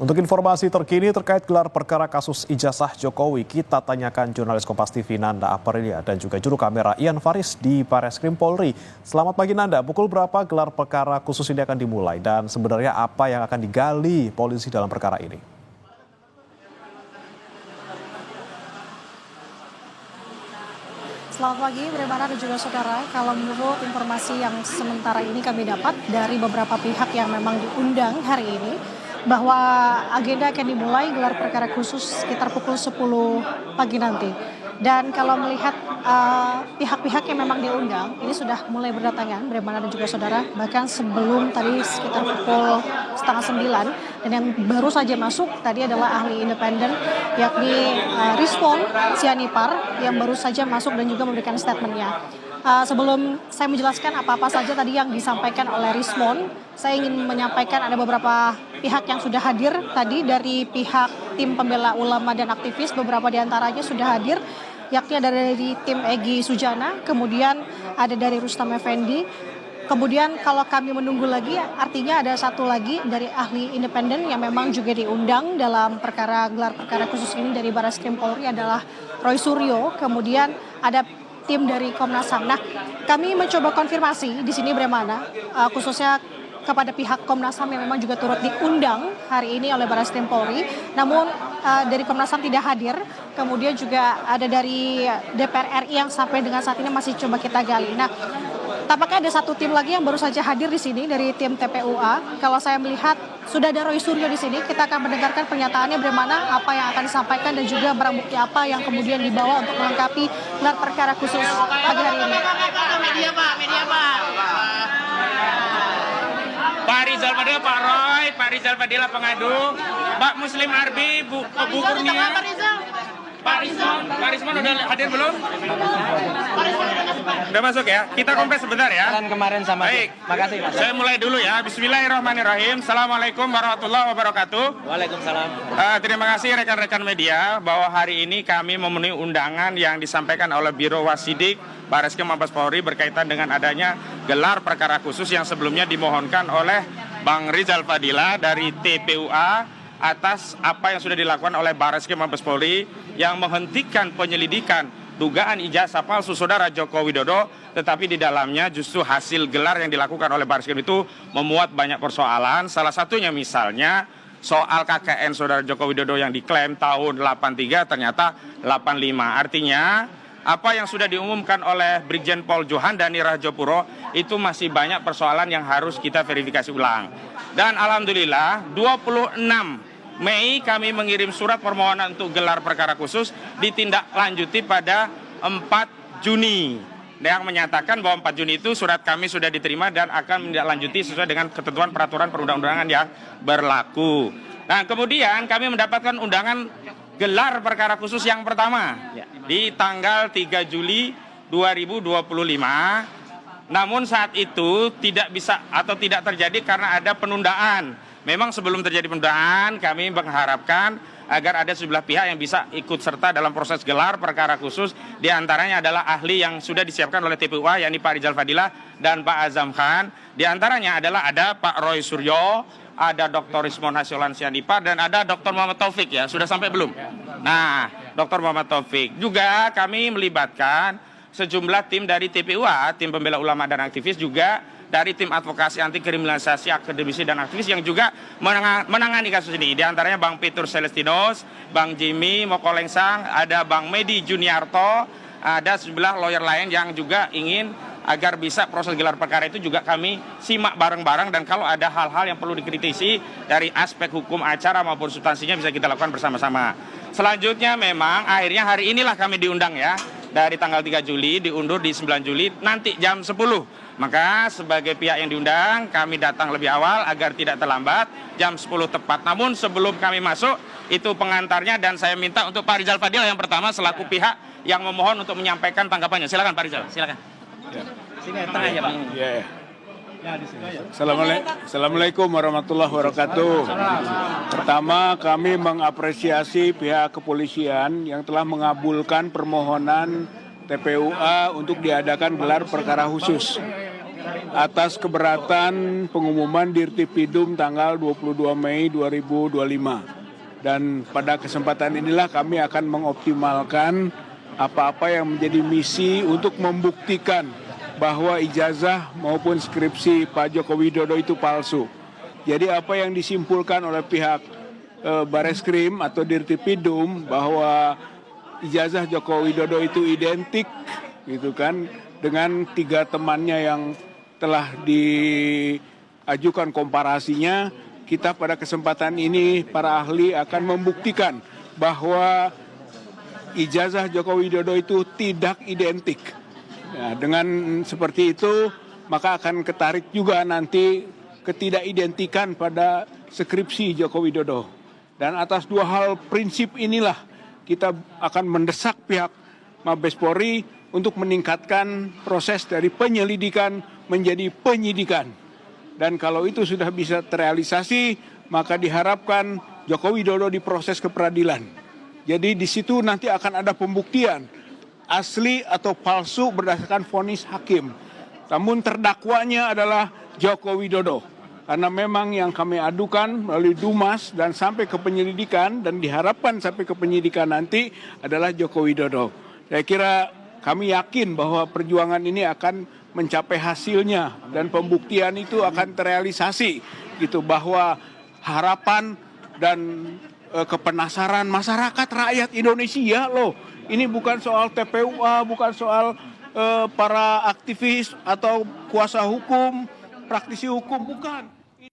Untuk informasi terkini terkait gelar perkara kasus ijazah Jokowi, kita tanyakan jurnalis Kompas TV Nanda Aprilia dan juga juru kamera Ian Faris di Barreskrim Polri. Selamat pagi Nanda, pukul berapa gelar perkara khusus ini akan dimulai dan sebenarnya apa yang akan digali polisi dalam perkara ini? Selamat pagi, bagaimana dan juga saudara. Kalau menurut informasi yang sementara ini kami dapat dari beberapa pihak yang memang diundang hari ini, bahwa agenda akan dimulai gelar perkara khusus sekitar pukul 10 pagi nanti. Dan kalau melihat pihak-pihak yang memang diundang, ini sudah mulai berdatangan, bagaimana dan juga saudara, bahkan sebelum tadi sekitar pukul 8:30. Dan yang baru saja masuk tadi adalah ahli independen, yakni Rizwan Sianipar, yang baru saja masuk dan juga memberikan statementnya. Sebelum saya menjelaskan apa-apa saja tadi yang disampaikan oleh Rizwan, saya ingin menyampaikan ada beberapa pihak yang sudah hadir tadi dari pihak tim pembela ulama dan aktivis, beberapa diantaranya sudah hadir, yakni ada dari tim Egy Sujana, kemudian ada dari Rustam Effendi. Kemudian kalau kami menunggu lagi, artinya ada satu lagi dari ahli independen yang memang juga diundang dalam gelar perkara khusus ini dari Barreskrim Polri adalah Roy Suryo. Kemudian ada tim dari Komnas HAM. Nah, kami mencoba konfirmasi di sini bagaimana, khususnya kepada pihak Komnas HAM yang memang juga turut diundang hari ini oleh Barreskrim Polri. Namun dari Komnas HAM tidak hadir. Kemudian juga ada dari DPR RI yang sampai dengan saat ini masih coba kita gali. Nah, tampaknya ada satu tim lagi yang baru saja hadir di sini dari tim TPUA. Kalau saya melihat sudah ada Roy Suryo di sini, kita akan mendengarkan pernyataannya bagaimana apa yang akan disampaikan dan juga barang bukti apa yang kemudian dibawa untuk melengkapi gelar perkara khusus pagi hari ini. Pak Rizal Fadila, Pak Roy, Pak Rizal Fadila pengadu, Pak Muslim Arbi, Bu Kurnia, Pak Rizman udah hadir belum? Udah masuk ya? Kita kompres sebentar ya. Kemarin sama. Baik. Makasih Mas. Saya mulai dulu ya. Bismillahirrahmanirrahim. Assalamualaikum warahmatullahi wabarakatuh. Waalaikumsalam. Terima kasih rekan-rekan media bahwa hari ini kami memenuhi undangan yang disampaikan oleh Biro Wasidik Barreskrim Mabes Polri berkaitan dengan adanya gelar perkara khusus yang sebelumnya dimohonkan oleh Bang Rizal Fadila dari TPUA atas apa yang sudah dilakukan oleh Barreskrim Mabes Polri yang menghentikan penyelidikan dugaan ijazah palsu saudara Joko Widodo, tetapi di dalamnya justru hasil gelar yang dilakukan oleh Barreskrim itu memuat banyak persoalan. Salah satunya misalnya soal KKN saudara Joko Widodo yang diklaim tahun 83 ternyata 85. Artinya apa yang sudah diumumkan oleh Brigjen Pol Johandani Rajopuro itu masih banyak persoalan yang harus kita verifikasi ulang. Dan alhamdulillah 26 Mei kami mengirim surat permohonan untuk gelar perkara khusus ditindaklanjuti pada 4 Juni. Yang menyatakan bahwa 4 Juni itu surat kami sudah diterima dan akan menindaklanjuti sesuai dengan ketentuan peraturan perundang-undangan yang berlaku. Nah, kemudian kami mendapatkan undangan gelar perkara khusus yang pertama di tanggal 3 Juli 2025. Namun saat itu tidak bisa atau tidak terjadi karena ada penundaan. Memang sebelum terjadi penundaan kami mengharapkan agar ada sejumlah pihak yang bisa ikut serta dalam proses gelar perkara khusus. Di antaranya adalah ahli yang sudah disiapkan oleh TPUA, yakni Pak Rizal Fadila dan Pak Azam Khan. Di antaranya adalah ada Pak Roy Suryo, ada Dr. Rizwan Sianipar, dan ada Dr. Muhammad Taufik ya. Sudah sampai belum? Nah, Dr. Muhammad Taufik. Juga kami melibatkan sejumlah tim dari TPUA, tim pembela ulama dan aktivis, juga dari tim advokasi anti kriminalisasi akademisi dan aktivis yang juga menangani kasus ini. Di antaranya Bang Petur Celestinos, Bang Jimmy Mokolengsang, ada Bang Medi Juniarto, ada sejumlah lawyer lain yang juga ingin agar bisa proses gelar perkara itu juga kami simak bareng-bareng, dan kalau ada hal-hal yang perlu dikritisi dari aspek hukum acara maupun substansinya bisa kita lakukan bersama-sama. Selanjutnya memang akhirnya hari inilah kami diundang ya. Dari tanggal 3 Juli diundur di 9 Juli nanti jam 10. Maka sebagai pihak yang diundang kami datang lebih awal agar tidak terlambat jam 10 tepat. Namun sebelum kami masuk itu pengantarnya, dan saya minta untuk Pak Rizal Fadila yang pertama selaku pihak yang memohon untuk menyampaikan tanggapannya. Silakan Pak Rizal. Silakan. Ya. Sini tengah ya Pak. Ya. Assalamualaikum warahmatullahi wabarakatuh. Pertama, kami mengapresiasi pihak kepolisian yang telah mengabulkan permohonan TPUA untuk diadakan gelar perkara khusus. atas keberatan pengumuman Dirtipidum tanggal 22 Mei 2025. Dan pada kesempatan inilah kami akan mengoptimalkan apa-apa yang menjadi misi untuk membuktikan bahwa ijazah maupun skripsi Pak Joko Widodo itu palsu. Jadi apa yang disimpulkan oleh pihak Bareskrim atau Dirtipidum bahwa ijazah Joko Widodo itu identik gitu kan dengan 3 temannya yang telah diajukan komparasinya. Kita pada kesempatan ini para ahli akan membuktikan bahwa ijazah Joko Widodo itu tidak identik. Ya, dengan seperti itu maka akan ketarik juga nanti ketidakidentikan pada skripsi Joko Widodo. Dan atas 2 hal prinsip inilah kita akan mendesak pihak Mabes Polri untuk meningkatkan proses dari penyelidikan menjadi penyidikan. Dan kalau itu sudah bisa terrealisasi, maka diharapkan Joko Widodo diproses ke peradilan. Jadi di situ nanti akan ada pembuktian asli atau palsu berdasarkan vonis hakim. Namun terdakwanya adalah Joko Widodo. Karena memang yang kami adukan melalui Dumas dan sampai ke penyelidikan dan diharapkan sampai ke penyidikan nanti adalah Joko Widodo. Saya kira kami yakin bahwa perjuangan ini akan mencapai hasilnya dan pembuktian itu akan terrealisasi gitu, bahwa harapan dan kepenasaran masyarakat rakyat Indonesia loh. Ini bukan soal TPUA, bukan soal para aktivis atau kuasa hukum, praktisi hukum, bukan.